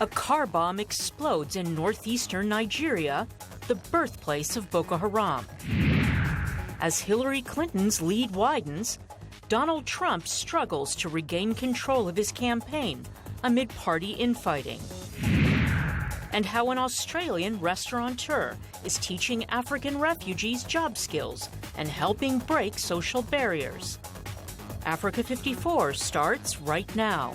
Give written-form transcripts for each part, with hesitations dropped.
A car bomb explodes in northeastern Nigeria, the birthplace of Boko Haram. As Hillary Clinton's lead widens, Donald Trump struggles to regain control of his campaign amid party infighting. And how an Australian restaurateur is teaching African refugees job skills and helping break social barriers. Africa 54 starts right now.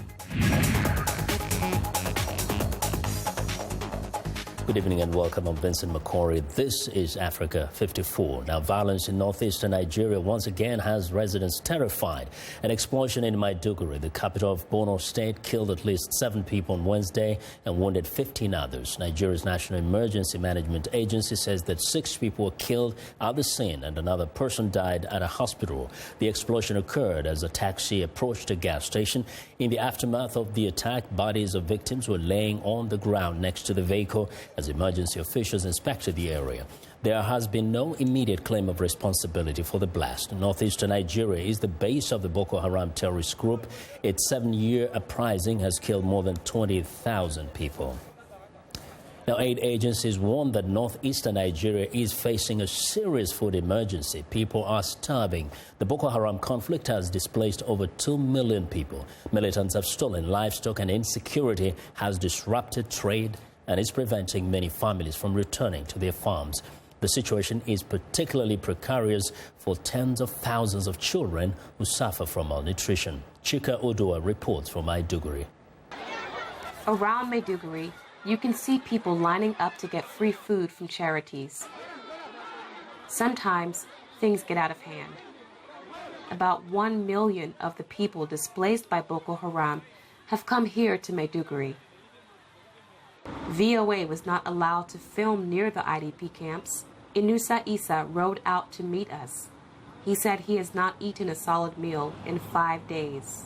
Good evening and welcome. I'm Vincent Makori. This is Africa 54. Now, violence in northeastern Nigeria once again has residents terrified. An explosion in Maiduguri, the capital of Borno State, killed at least 7 people on Wednesday and wounded 15 others. Nigeria's National Emergency Management Agency says that 6 people were killed at the scene and another person died at a hospital. The explosion occurred as a taxi approached a gas station. In the aftermath of the attack, bodies of victims were laying on the ground next to the vehicle as emergency officials inspected the area. There has been no immediate claim of responsibility for the blast. Northeastern Nigeria is the base of the Boko Haram terrorist group. Its 7-year uprising has killed more than 20,000 people. Now, aid agencies warn that northeastern Nigeria is facing a serious food emergency. People are starving. The Boko Haram conflict has displaced over 2 million people. Militants have stolen livestock and insecurity has disrupted trade and is preventing many families from returning to their farms. The situation is particularly precarious for tens of thousands of children who suffer from malnutrition. Chika Odua reports from Maiduguri. Around Maiduguri, you can see people lining up to get free food from charities. Sometimes things get out of hand. About 1 million of the people displaced by Boko Haram have come here to Maiduguri. VOA was not allowed to film near the IDP camps. Inusa Isa rode out to meet us. He said he has not eaten a solid meal in 5 days.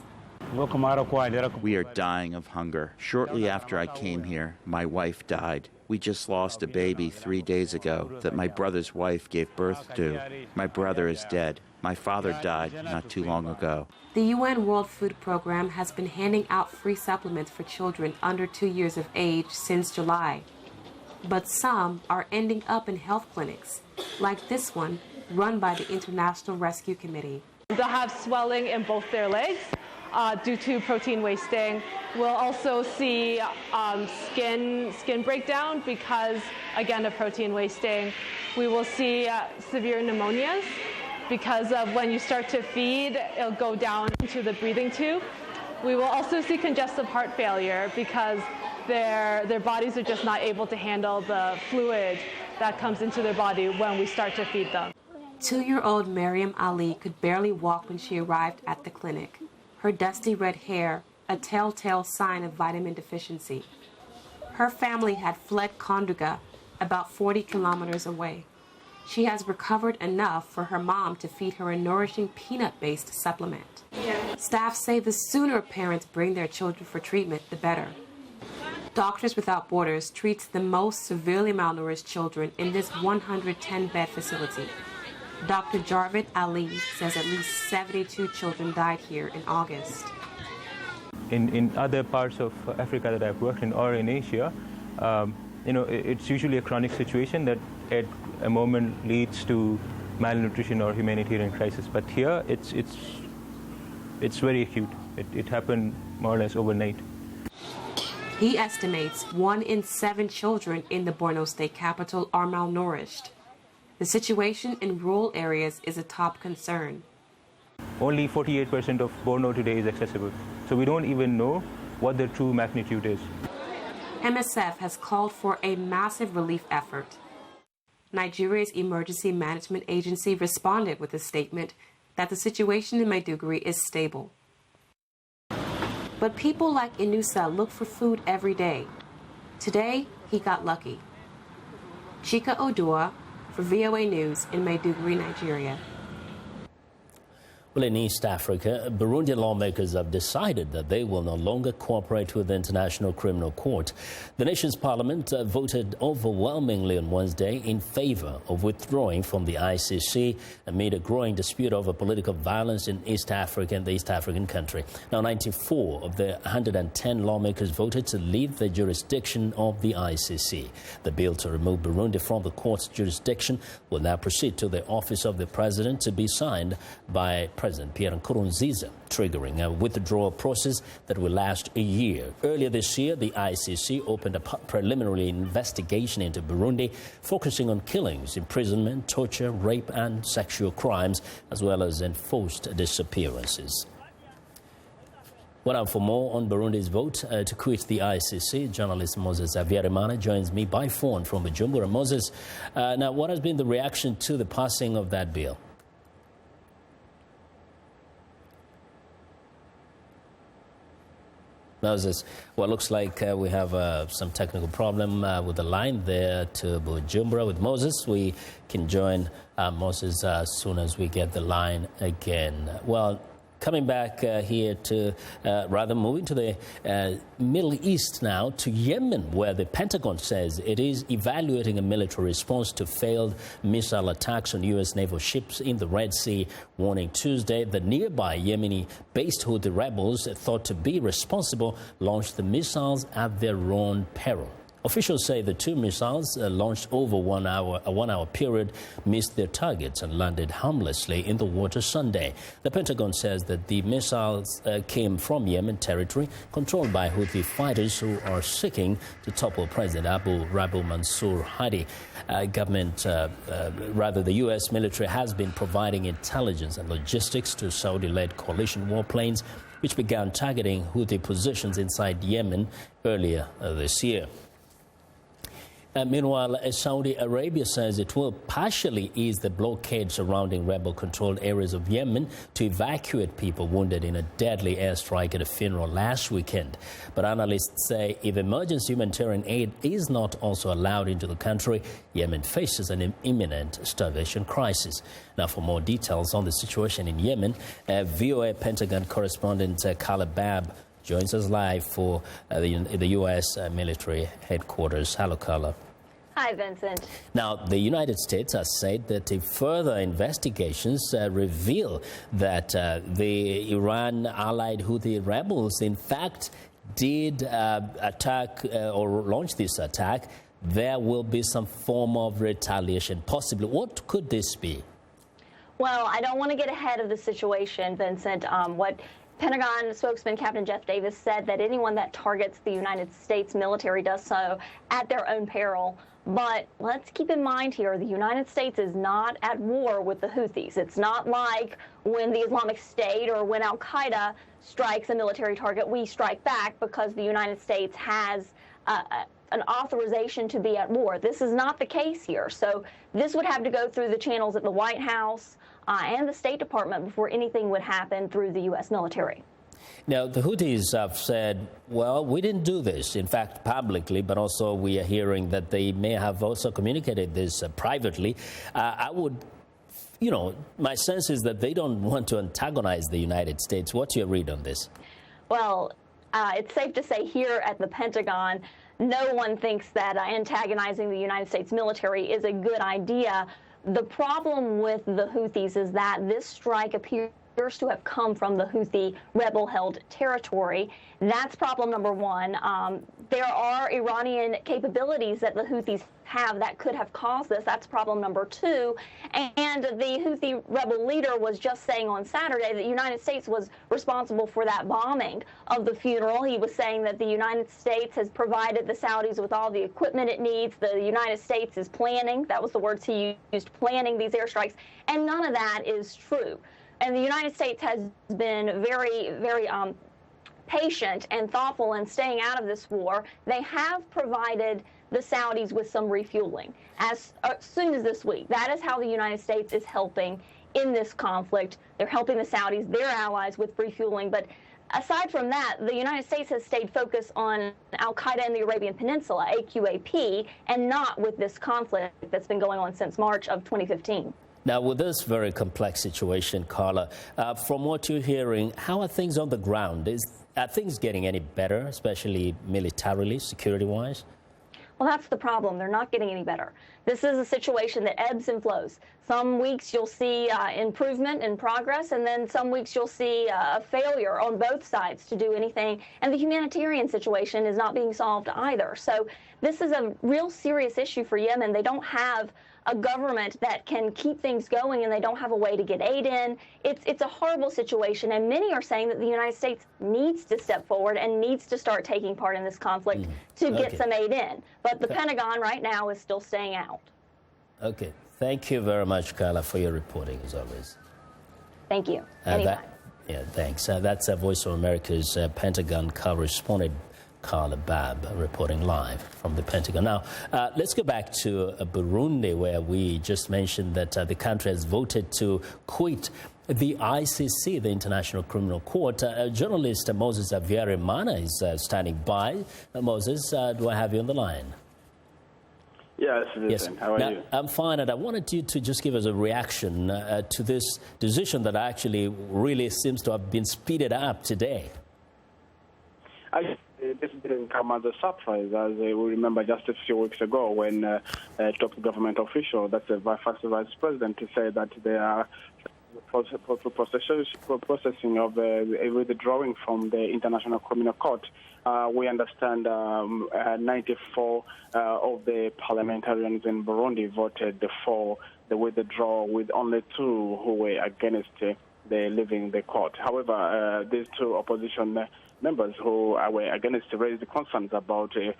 We are dying of hunger. Shortly after I came here, my wife died. We just lost a baby 3 days ago that my brother's wife gave birth to. My brother is dead. My father died not too long ago. The UN World Food Program has been handing out free supplements for children under 2 years of age since July. But some are ending up in health clinics, like this one run by the International Rescue Committee. They'll have swelling in both their legs due to protein wasting. We'll also see skin breakdown because, again, of protein wasting. We will see severe pneumonias because of when you start to feed, it'll go down into the breathing tube. We will also see congestive heart failure because their bodies are just not able to handle the fluid that comes into their body when we start to feed them. 2-year-old Mariam Ali could barely walk when she arrived at the clinic. Her dusty red hair, a telltale sign of vitamin deficiency. Her family had fled Konduga, about 40 kilometers away. She has recovered enough for her mom to feed her a nourishing peanut-based supplement. Staff say the sooner parents bring their children for treatment, the better. Doctors Without Borders treats the most severely malnourished children in this 110-bed facility. Dr. Jarvid Ali says at least 72 children died here in August. In other parts of Africa that I've worked in or in Asia, it's usually a chronic situation that at a moment leads to malnutrition or humanitarian crisis. But here, it's very acute. It happened more or less overnight. He estimates 1 in 7 children in the Borno State capital are malnourished. The situation in rural areas is a top concern. Only 48% of Borno today is accessible. So we don't even know what the true magnitude is. MSF has called for a massive relief effort. Nigeria's Emergency Management Agency responded with a statement that the situation in Maiduguri is stable. But people like Inusa look for food every day. Today, he got lucky. Chika Odua for VOA News in Maiduguri, Nigeria. Well, in East Africa, Burundian lawmakers have decided that they will no longer cooperate with the International Criminal Court. The nation's parliament voted overwhelmingly on Wednesday in favor of withdrawing from the ICC amid a growing dispute over political violence in East Africa and the East African country. Now, 94 of the 110 lawmakers voted to leave the jurisdiction of the ICC. The bill to remove Burundi from the court's jurisdiction will now proceed to the office of the president to be signed by President Pierre Nkurunziza, triggering a withdrawal process that will last a year. Earlier this year, the ICC opened a preliminary investigation into Burundi, focusing on killings, imprisonment, torture, rape and sexual crimes, as well as enforced disappearances. Well, now for more on Burundi's vote to quit the ICC, journalist Moses Avierimana joins me by phone from Bujumbura. Moses, now what has been the reaction to the passing of that bill? Moses, well, looks like we have some technical problem with the line there to Bujumbura with Moses. We can join Moses as soon as we get the line again. Well, coming back here to, rather moving to the Middle East now, to Yemen, where the Pentagon says it is evaluating a military response to failed missile attacks on U.S. naval ships in the Red Sea, warning Tuesday the nearby Yemeni-based Houthi rebels thought to be responsible launched the missiles at their own peril. Officials say the two missiles launched over a one-hour period missed their targets and landed harmlessly in the water Sunday. The Pentagon says that the missiles came from Yemen territory controlled by Houthi fighters who are seeking to topple President Abu Rabu Mansour Hadi. The U.S. military has been providing intelligence and logistics to Saudi-led coalition warplanes, which began targeting Houthi positions inside Yemen earlier this year. Meanwhile, Saudi Arabia says it will partially ease the blockade surrounding rebel-controlled areas of Yemen to evacuate people wounded in a deadly airstrike at a funeral last weekend. But analysts say if emergency humanitarian aid is not also allowed into the country, Yemen faces an imminent starvation crisis. Now, for more details on the situation in Yemen, VOA Pentagon correspondent Kala Bab joins us live for the U.S. military headquarters. Hello, Carla. Hi, Vincent. Now, the United States has said that if further investigations reveal that the Iran-allied Houthi rebels, in fact, did attack or launch this attack, there will be some form of retaliation, possibly. What could this be? Well, I don't want to get ahead of the situation, Vincent. What Pentagon spokesman Captain Jeff Davis said that anyone that targets the United States military does so at their own peril. But let's keep in mind here, the United States is not at war with the Houthis. It's not like when the Islamic State or when Al-Qaeda strikes a military target, we strike back because the United States has an authorization to be at war. This is not the case here. So this would have to go through the channels at the White House and the State Department before anything would happen through the U.S. military. Now, the Houthis have said, well, we didn't do this, in fact, publicly, but also we are hearing that they may have also communicated this privately. My sense is that they don't want to antagonize the United States. What's your read on this? Well, it's safe to say here at the Pentagon, no one thinks that antagonizing the United States military is a good idea. The problem with the Houthis is that this strike appears to have come from the Houthi rebel-held territory. That's problem number one. There are Iranian capabilities that the Houthis have that could have caused this. That's problem number two. And the Houthi rebel leader was just saying on Saturday that the United States was responsible for that bombing of the funeral. He was saying that the United States has provided the Saudis with all the equipment it needs. The United States is planning, that was the words he used, planning these airstrikes. And none of that is true. And the United States has been very, very patient and thoughtful in staying out of this war. They have provided the Saudis with some refueling as soon as this week. That is how the United States is helping in this conflict. They're helping the Saudis, their allies, with refueling. But aside from that, the United States has stayed focused on Al-Qaeda in the Arabian Peninsula, AQAP, and not with this conflict that's been going on since March of 2015. Now, with this very complex situation, Carla, from what you're hearing, how are things on the ground? Are things getting any better, especially militarily, security-wise? Well, that's the problem. They're not getting any better. This is a situation that ebbs and flows. Some weeks you'll see improvement and progress, and then some weeks you'll see a failure on both sides to do anything. And the humanitarian situation is not being solved either. So this is a real serious issue for Yemen. They don't have a government that can keep things going, and they don't have a way to get aid in. It's a horrible situation, and many are saying that the United States needs to step forward and needs to start taking part in this conflict to get some aid in. But the Pentagon right now is still staying out. Okay. Thank you very much, Carla, for your reporting, as always. Thank you. Anytime. Thanks. That's Voice of America's Pentagon correspondent, Carla Babb, reporting live from the Pentagon. Now, let's go back to Burundi, where we just mentioned that the country has voted to quit the ICC, the International Criminal Court. Journalist Moses Avierimana is standing by. Moses, do I have you on the line? Yes, listen. How are you? I'm fine, and I wanted you to just give us a reaction to this decision that actually really seems to have been speeded up today. This didn't come as a surprise, as we remember just a few weeks ago when top government official, that's the first vice president, to say that they are processing of withdrawing from the International Criminal Court. We understand 94 of the parliamentarians in Burundi voted for the withdrawal, with only 2 who were against the leaving the court. However, these 2 opposition members who were against raised the concerns about the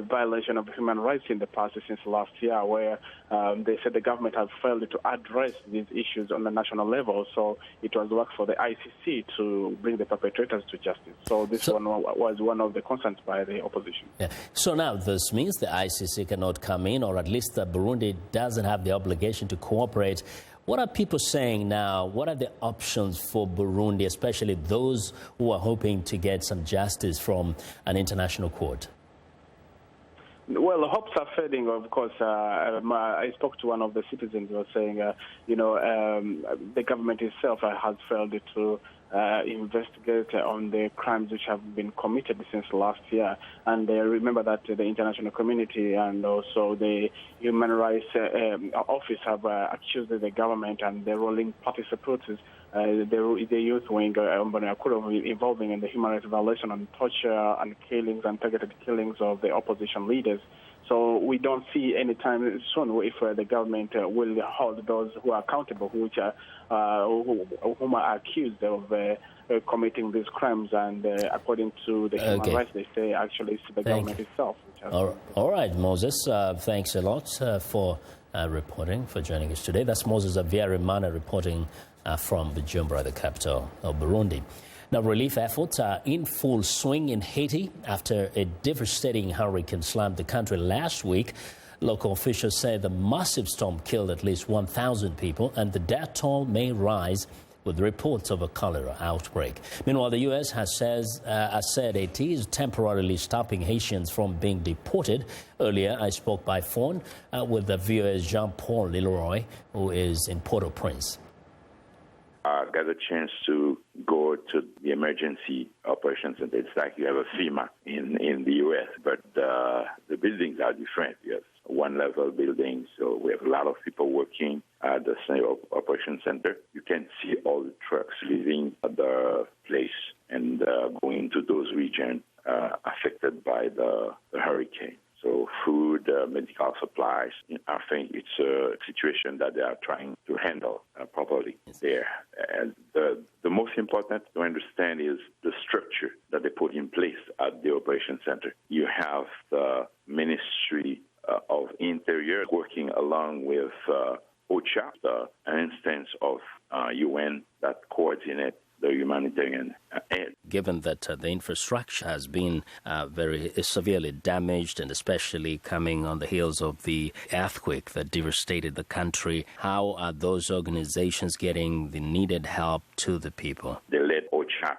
violation of human rights in the past since last year, where they said the government has failed to address these issues on the national level. So it was work for the ICC to bring the perpetrators to justice. So this one was one of the concerns by the opposition. Yeah. So now this means the ICC cannot come in, or at least Burundi doesn't have the obligation to cooperate. What are people saying now? What are the options for Burundi, especially those who are hoping to get some justice from an international court? Well, the hopes are fading, of course. I spoke to one of the citizens who was saying, the government itself has failed to investigate on the crimes which have been committed since last year. And remember that the international community and also the Human Rights Office have accused the government and the ruling party supporters, the youth wing, involving in the human rights violation and torture and killings and targeted killings of the opposition leaders. So we don't see any time soon if the government will hold those who are accountable, whom are accused of committing these crimes. And according to the human rights, they say actually it's the government itself. All right, Moses, thanks a lot for reporting, for joining us today. That's Moses Avierimana reporting from Bujumbura, the capital of Burundi. Now, relief efforts are in full swing in Haiti after a devastating hurricane slammed the country last week. Local officials say the massive storm killed at least 1,000 people, and the death toll may rise with reports of a cholera outbreak. Meanwhile, the U.S. has said it is temporarily stopping Haitians from being deported. Earlier, I spoke by phone with the VOA's Jean-Paul Leroy, who is in Port-au-Prince. I got a chance to go to the emergency operations center. It's like you have a FEMA in the U.S., but the buildings are different. You have one-level buildings, so we have a lot of people working at the operations center. You can see all the trucks leaving the place and going into those regions affected by the hurricane. So food, medical supplies, I think it's a situation that they are trying to handle properly there. And the most important to understand is the structure that they put in place at the operation center. You have the Ministry of Interior working along with OCHA, an instance of UN that coordinates the humanitarian aid. Given that the infrastructure has been very severely damaged, and especially coming on the heels of the earthquake that devastated the country, how are those organizations getting the needed help to the people? They let OCHA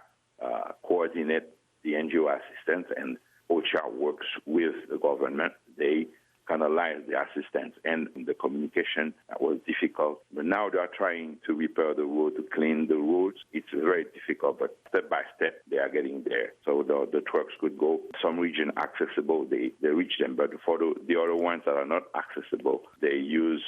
coordinate the NGO assistance, and OCHA works with the government. They canalize the assistance, and the communication was difficult. But now they are trying to repair the road, to clean the roads. It's very difficult, but step by step they are getting there. So the trucks could go. Some region accessible, they reach them, but for the other ones that are not accessible, they use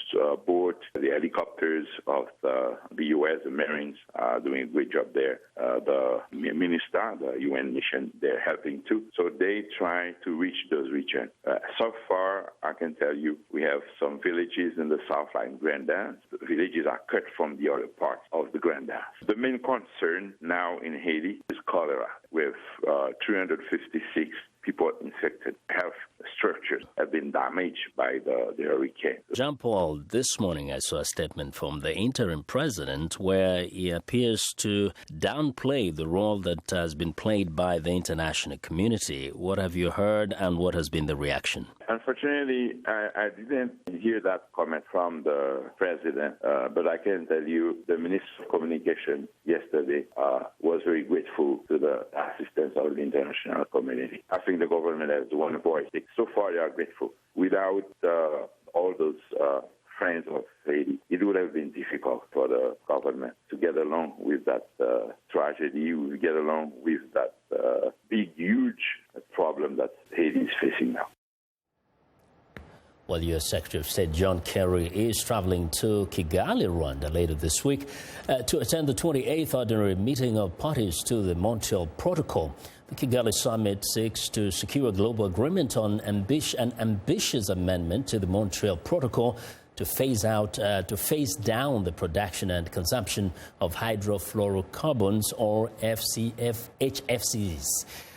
boats, the helicopters of the U.S., the Marines are doing a great job there. The minister, the UN mission, they're helping too. So they try to reach those regions. So far, I can tell you, we have some villages in the south, like Grand Anse. The villages are cut from the other parts of the Grand Anse. The main concern now in Haiti is cholera, with 356 people infected. Health structures have been damaged by the hurricane. Jean-Paul, this morning I saw a statement from the interim president where he appears to downplay the role that has been played by the international community. What have you heard and what has been the reaction? Unfortunately, I didn't hear that comment from the president, but I can tell you the Minister of Communication yesterday was very grateful to the assistance of the international community. I think the government has one voice. So far, they are grateful. Without all those friends of Haiti, it would have been difficult for the government to get along with that tragedy, to get along with that big, huge problem that Haiti is facing now. Well, U.S. Secretary of State John Kerry is traveling to Kigali, Rwanda, later this week to attend the 28th Ordinary Meeting of Parties to the Montreal Protocol. The Kigali Summit seeks to secure a global agreement on an ambitious amendment to the Montreal Protocol to phase down the production and consumption of hydrofluorocarbons, or HFCs.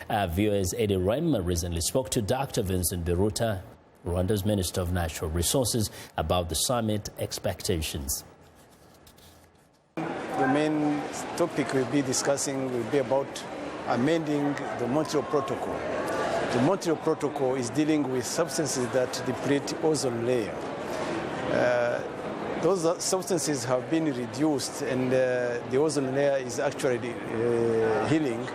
VOA's Eddie Rem recently spoke to Dr. Vincent Biruta, Rwanda's Minister of Natural Resources, about the summit expectations. The main topic we'll be discussing will be about amending the Montreal Protocol. The Montreal Protocol is dealing with substances that deplete ozone layer. Those substances have been reduced and the ozone layer is actually healing.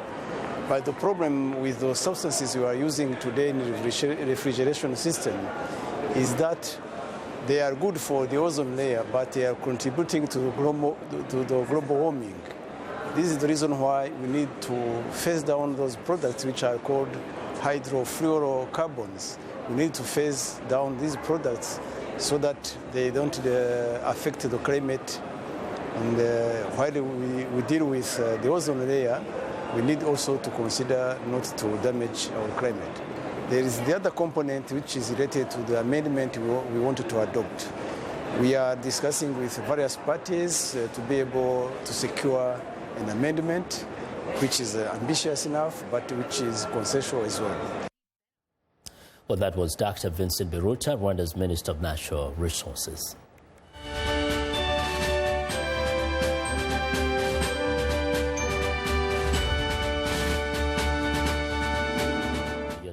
But the problem with those substances we are using today in the refrigeration system is that they are good for the ozone layer, but they are contributing to the global warming. This is the reason why we need to phase down those products which are called hydrofluorocarbons. We need to phase down these products so that they don't affect the climate. And while we deal with the ozone layer, we need also to consider not to damage our climate. There is the other component which is related to the amendment we wanted to adopt. We are discussing with various parties to be able to secure an amendment which is ambitious enough but which is consensual as well. Well, that was Dr. Vincent Biruta, Rwanda's Minister of Natural Resources.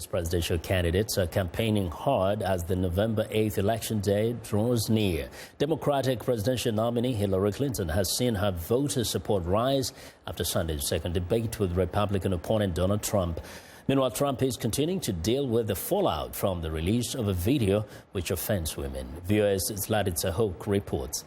Presidential candidates are campaigning hard as the November 8th election day draws near. Democratic presidential nominee Hillary Clinton has seen her voter support rise after Sunday's second debate with Republican opponent Donald Trump. Meanwhile, Trump is continuing to deal with the fallout from the release of a video which offends women. VOA's Zlatitsa Hoke reports.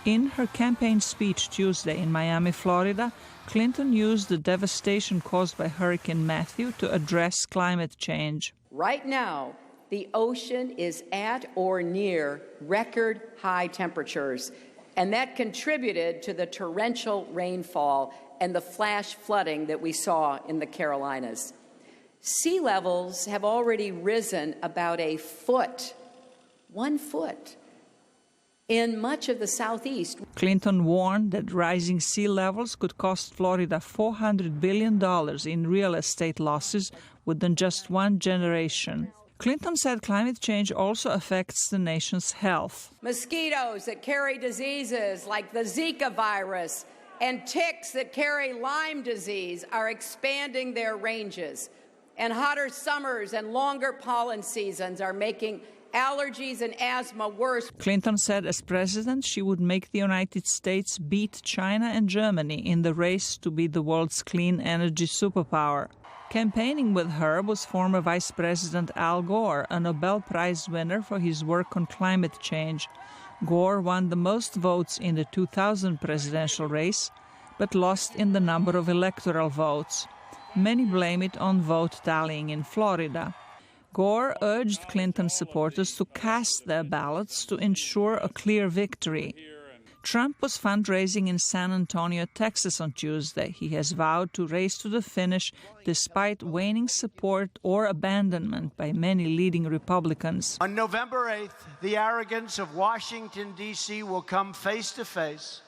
In her campaign speech Tuesday in Miami, Florida, Clinton used the devastation caused by Hurricane Matthew to address climate change. Right now, the ocean is at or near record high temperatures, and that contributed to the torrential rainfall and the flash flooding that we saw in the Carolinas. Sea levels have already risen about a foot, 1 foot, in much of the Southeast. Clinton warned that rising sea levels could cost Florida $400 billion in real estate losses within just one generation. Clinton said climate change also affects the nation's health. Mosquitoes that carry diseases like the Zika virus and ticks that carry Lyme disease are expanding their ranges. And hotter summers and longer pollen seasons are making allergies and asthma worse. Clinton said as president she would make the United States beat China and Germany in the race to be the world's clean energy superpower. Campaigning with her was former Vice President Al Gore, a Nobel Prize winner for his work on climate change. Gore won the most votes in the 2000 presidential race, but lost in the number of electoral votes. Many blame it on vote tallying in Florida. Gore urged Clinton supporters to cast their ballots to ensure a clear victory. Trump was fundraising in San Antonio, Texas on Tuesday. He has vowed to race to the finish despite waning support or abandonment by many leading Republicans. On November 8th, the arrogance of Washington, D.C. will come face to face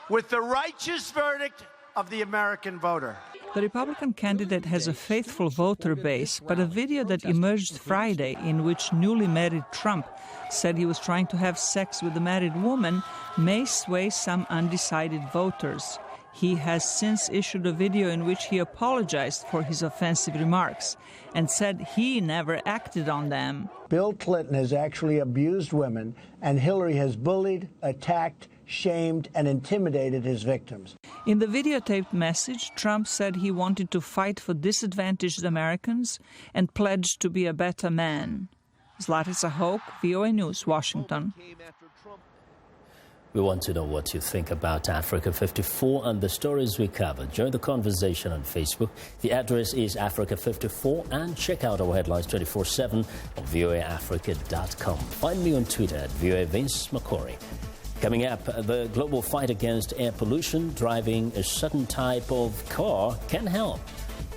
with the righteous verdict of the American voter. The Republican candidate has a faithful voter base, but a video that emerged Friday in which newly married Trump said he was trying to have sex with a married woman may sway some undecided voters. He has since issued a video in which he apologized for his offensive remarks and said he never acted on them. Bill Clinton has actually abused women, and Hillary has bullied, attacked, shamed, and intimidated his victims. In the videotaped message, Trump said he wanted to fight for disadvantaged Americans and pledged to be a better man. Zlatica Hoke, VOA News, Washington. We want to know what you think about Africa 54 and the stories we cover. Join the conversation on Facebook. The address is Africa54, and check out our headlines 24/7 on voaafrica.com. Find me on Twitter at VOA Vince Makori. Coming up, the global fight against air pollution. Driving a certain type of car can help.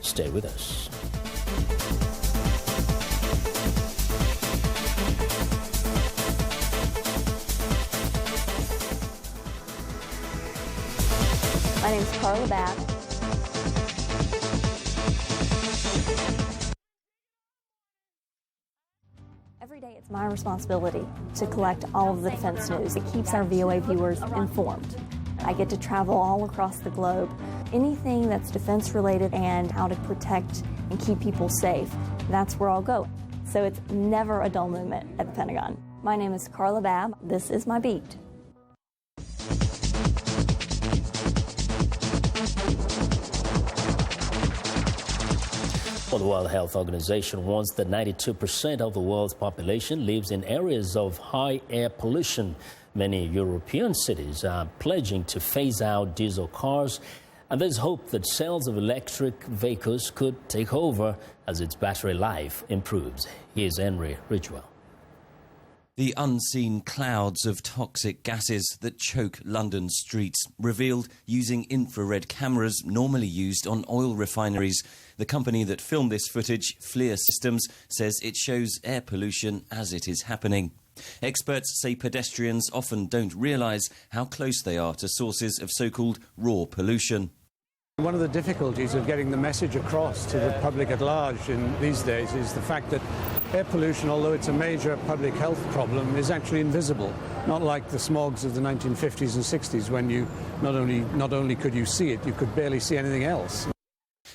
Stay with us. My name is Carla Babb. Every day it's my responsibility to collect all of the defense news. It keeps our VOA viewers informed. I get to travel all across the globe. Anything that's defense related and how to protect and keep people safe, that's where I'll go. So it's never a dull moment at the Pentagon. My name is Carla Babb. This is my beat. Well, the World Health Organization warns that 92% of the world's population lives in areas of high air pollution. Many European cities are pledging to phase out diesel cars, and there's hope that sales of electric vehicles could take over as its battery life improves. Here's Henry Ridgewell. The unseen clouds of toxic gases that choke London streets, revealed using infrared cameras normally used on oil refineries. The company that filmed this footage, FLIR Systems, says it shows air pollution as it is happening. Experts say pedestrians often don't realise how close they are to sources of so-called raw pollution. One of the difficulties of getting the message across to the public at large in these days is the fact that air pollution, although it's a major public health problem, is actually invisible. Not like the smogs of the 1950s and 60s when you not only could you see it, you could barely see anything else.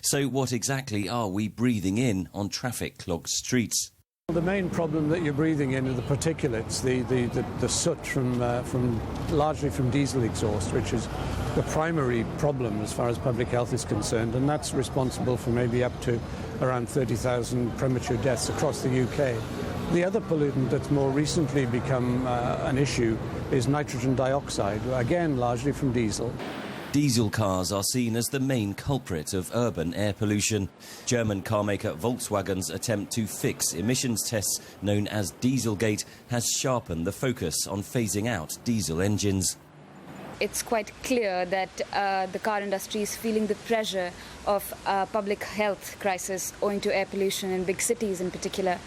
So what exactly are we breathing in on traffic-clogged streets? The main problem that you're breathing in are the particulates, the soot from largely from diesel exhaust, which is the primary problem as far as public health is concerned, and that's responsible for maybe up to around 30,000 premature deaths across the UK. The other pollutant that's more recently become an issue is nitrogen dioxide, again largely from diesel. Diesel cars are seen as the main culprit of urban air pollution. German carmaker Volkswagen's attempt to fix emissions tests, known as Dieselgate, has sharpened the focus on phasing out diesel engines. It's quite clear that the car industry is feeling the pressure of a public health crisis owing to air pollution in big cities in particular,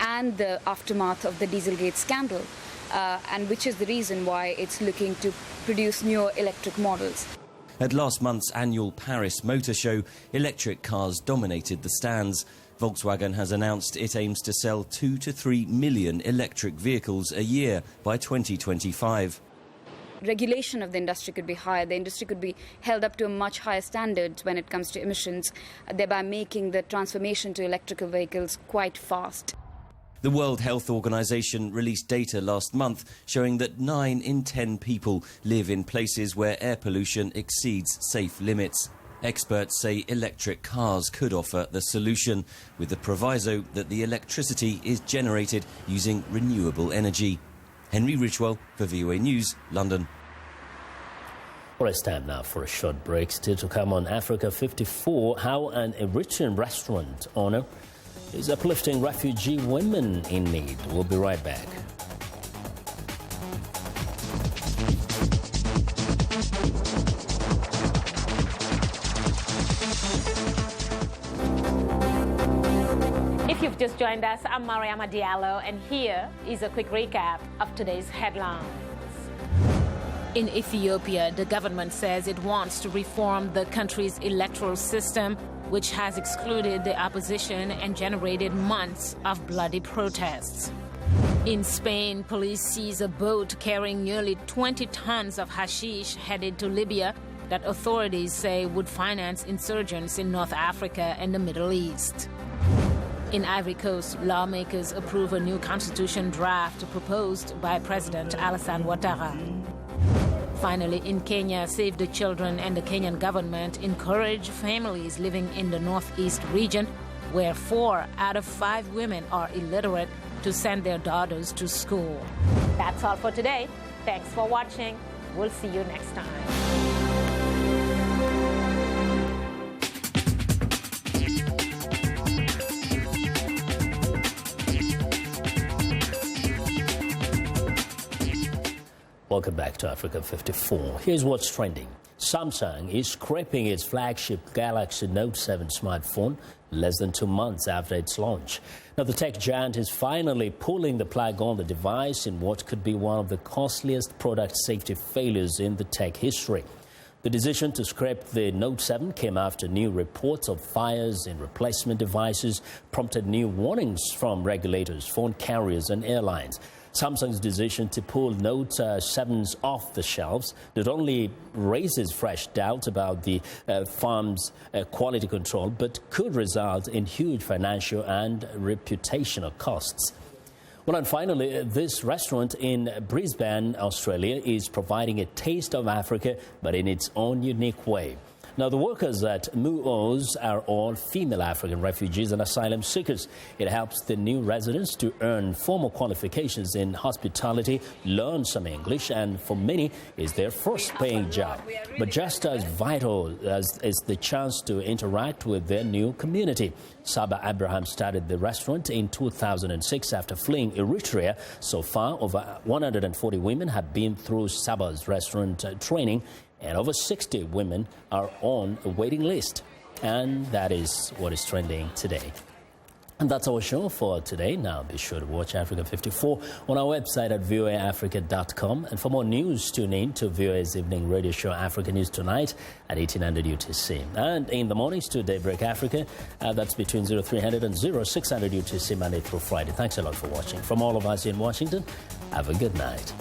and the aftermath of the Dieselgate scandal, and which is the reason why it's looking to produce newer electric models. At last month's annual Paris Motor Show, electric cars dominated the stands. Volkswagen has announced it aims to sell 2 to 3 million electric vehicles a year by 2025. Regulation of the industry could be higher. The industry could be held up to a much higher standards when it comes to emissions, thereby making the transformation to electrical vehicles quite fast. The World Health Organization released data last month showing that 9 in 10 people live in places where air pollution exceeds safe limits. Experts say electric cars could offer the solution, with the proviso that the electricity is generated using renewable energy. Henry Richwell for VOA News, London. Well, it's time now for a short break. Still to come on Africa 54, how an Eritrean restaurant owner is uplifting refugee women in need. We'll be right back. If you've just joined us, I'm Mariama Diallo, and here is a quick recap of today's headlines. In Ethiopia, the government says it wants to reform the country's electoral system, which has excluded the opposition and generated months of bloody protests. In Spain, police seize a boat carrying nearly 20 tons of hashish headed to Libya that authorities say would finance insurgents in North Africa and the Middle East. In Ivory Coast, lawmakers approve a new constitution draft proposed by President Alassane Ouattara. Finally, in Kenya, Save the Children and the Kenyan government encourage families living in the northeast region, where 4 out of 5 women are illiterate, to send their daughters to school. That's all for today. Thanks for watching. We'll see you next time. Welcome back to Africa 54. Here's what's trending. Samsung is scrapping its flagship Galaxy Note 7 smartphone less than 2 months after its launch. Now, the tech giant is finally pulling the plug on the device in what could be one of the costliest product safety failures in the tech history. The decision to scrap the Note 7 came after new reports of fires in replacement devices prompted new warnings from regulators, phone carriers and airlines. Samsung's decision to pull Note 7s off the shelves not only raises fresh doubts about the firm's quality control, but could result in huge financial and reputational costs. Well, and finally, this restaurant in Brisbane, Australia, is providing a taste of Africa, but in its own unique way. Now, the workers at Muoz are all female African refugees and asylum seekers. It helps the new residents to earn formal qualifications in hospitality, learn some English, and for many is their first paying job. But just as vital is the chance to interact with their new community. Saba Abraham started the restaurant in 2006 after fleeing Eritrea. So far, over 140 women have been through Saba's restaurant training, and over 60 women are on a waiting list. And that is what is trending today. And that's our show for today. Now be sure to watch Africa 54 on our website at voaafrica.com. And for more news, tune in to VOA's evening radio show Africa News Tonight at 1800 UTC. And in the mornings to Daybreak Africa, that's between 0300 and 0600 UTC Monday through Friday. Thanks a lot for watching. From all of us in Washington, have a good night.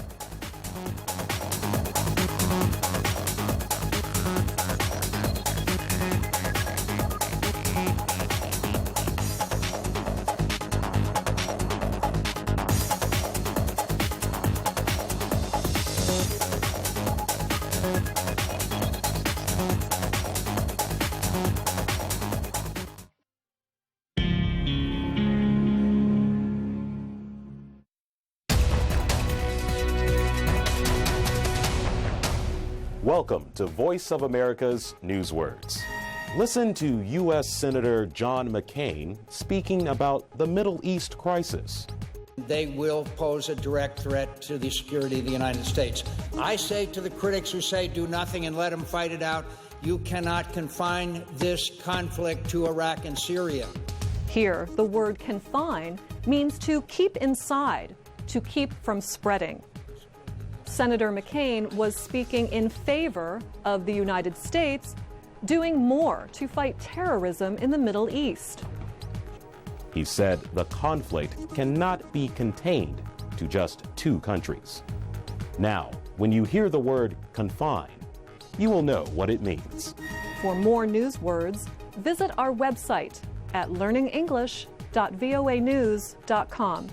Welcome to Voice of America's Newswords. Listen to U.S. Senator John McCain speaking about the Middle East crisis. They will pose a direct threat to the security of the United States. I say to the critics who say do nothing and let them fight it out, you cannot confine this conflict to Iraq and Syria. Here, the word confine means to keep inside, to keep from spreading. Senator McCain was speaking in favor of the United States doing more to fight terrorism in the Middle East. He said the conflict cannot be contained to just 2 countries. Now, when you hear the word confine, you will know what it means. For more newswords, visit our website at learningenglish.voanews.com.